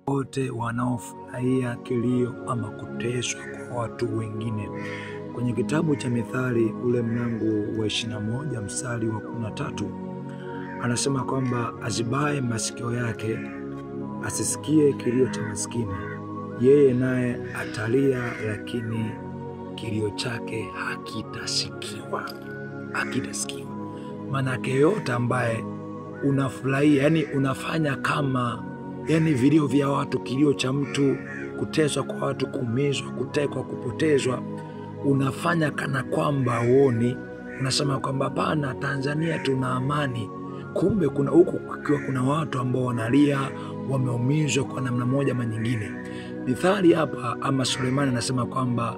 wote wanaofurahia kilio ama kuteswa kwa watu wengine. Kwenye kitabu cha Mithali ule mlango wa 21 mstari wa 13 anasema kwamba azibaye masikio yake asisikie kilio cha maskini, yeye naye atalia lakini kilio chake hakitasikiwa. Manake yote ambaye unafurahia, yani unafanya kama vilio vya watu, kilio cha mtu, kuteswa kwa watu, kuumizwa, kutekwa, kupotezwa, unafanya kana kwamba uoni, unasema kwamba hapana, Tanzania tuna amani. Kumbe kuna huku kukiwa kuna watu ambao wanalia, wameumizwa kwa namna moja ama nyingine. Mithali hapa ama Sulemani anasema kwamba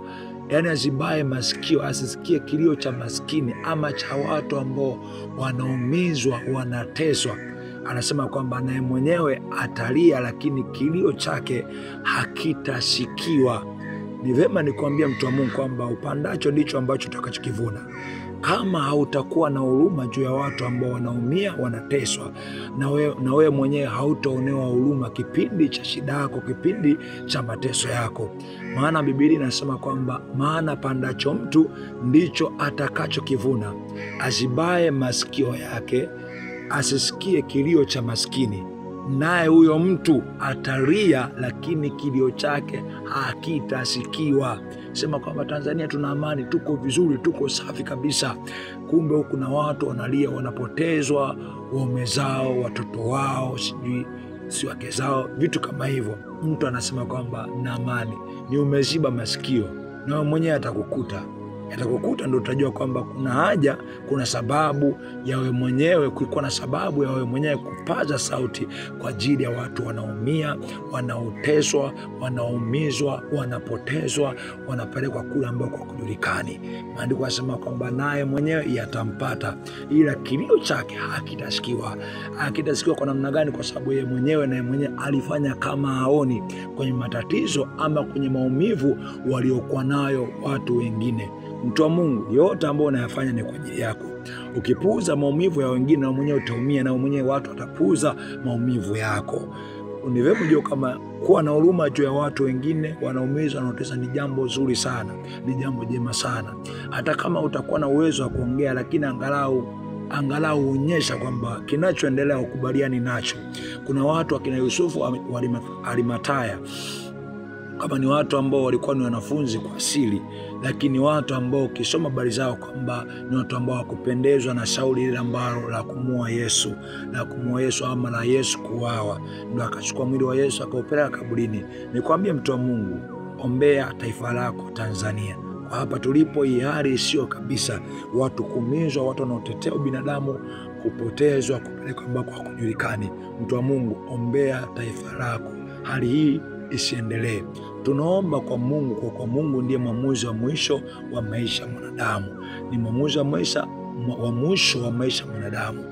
azibaye masikio asisikie kilio cha maskini ama cha watu ambao wanaumizwa, wanateswa. Anasema kwamba naye mwenyewe atalia lakini kilio chake hakitasikiwa. Ni vema nikwambia mtu wa Mungu kwamba upandacho ndicho ambacho utakachokivuna. Kama hautakuwa na huruma juu ya watu ambao wanaumia, wanateswa, na wewe mwenyewe hautaonewa huruma kipindi cha shida yako, kipindi cha mateso yako. Maana Biblia inasema kwamba maana pandacho mtu ndicho atakachokivuna. Azibaye masikio yake asisikie kilio cha maskini, naye huyo mtu atalia lakini kilio chake hakitasikiwa. Sema kwamba Tanzania tuna amani, tuko vizuri, tuko safi kabisa. Kumbe huku kuna watu wanalia, wanapotezwa waume zao, watoto wao, si wake zao, vitu kama hivyo. Mtu anasema kwamba na amani. Ni umeziba masikio, na mwenyewe atakukuta ndio utajua kwamba kuna haja, kuna sababu ya wewe mwenyewe, kulikuwa na sababu ya wewe mwenyewe kupaza sauti kwa ajili ya watu wanaumia, wanaoteswa, wanaumizwa, wanapotezwa, wanapelekwa kule ambako hakujulikani. Maandiko yanasema kwamba naye mwenyewe yatampata, ila kilio chake hakitasikiwa. Hakitasikiwa kwa namna gani? Kwa sababu yeye mwenyewe alifanya kama haoni kwenye matatizo ama kwenye maumivu waliokuwa nayo watu wengine. Mtu wa Mungu, yote ambayo unayafanya ni kwa ajili yako. Ukipuuza maumivu ya wengine, na mwenyewe utaumia, na mwenyewe watu watapuuza maumivu yako. Ni vyema ujue kama kuwa na huruma juu ya watu wengine wanaumizwa, wanaoteswa ni jambo zuri sana, ni jambo jema sana. Hata kama utakuwa na uwezo wa kuongea, lakini angalau onyesha kwamba kinachoendelea ukubaliani nacho. Kuna watu akina Yusufu wa Arimataya, kama ni watu ambao walikuwa ni wanafunzi kwa asili, lakini watu ambao ukisoma habari zao kwamba ni watu ambao wakupendezwa na shauri ile ambalo la kumuua Yesu ama la Yesu kuuawa, ndio akachukua mwili wa Yesu akaupeleka kaburini. Nikwambie mtu wa Mungu, ombea taifa lako Tanzania. Kwa hapa tulipo, hii hali sio kabisa, watu kuumizwa, watu wanaotetea binadamu, kupotezwa, kupelekwa ambako hakujulikani. Mtu wa Mungu, ombea taifa lako, hali hii isiendelee. Tunaomba kwa Mungu, kwa Mungu ndiye mwamuzi wa mwisho wa maisha ya mwanadamu. Ni mwamuzi wa mwisho wa maisha ya mwanadamu.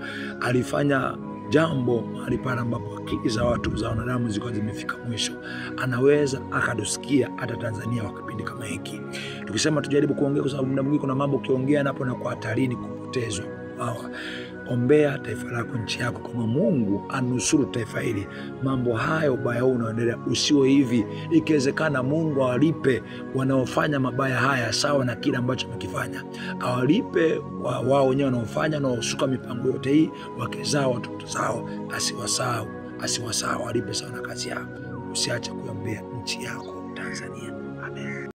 Alifanya jambo mahali pale ambapo akili za watu za wanadamu zilikuwa zimefika mwisho. Anaweza akadusikia hata Tanzania kwa kipindi kama hiki. Tukisema tujaribu kuongea, kwa sababu muda mwingi kuna mambo ukiongea napo na kwa hatarini kupotezwa. Ombea taifa lako, nchi yako, kama Mungu anusuru taifa hili. Mambo hayo ubaya huu unaendelea usiwe hivi. Ikiwezekana Mungu awalipe wanaofanya mabaya haya sawa na kile ambacho wamekifanya. Awalipe wao wenyewe wanaofanya na wasuka mipango yote hii, wake zao, watoto zao, asiwasahau, alipe sawa na kazi yao. Usiache kuombea nchi yako Tanzania. Amen.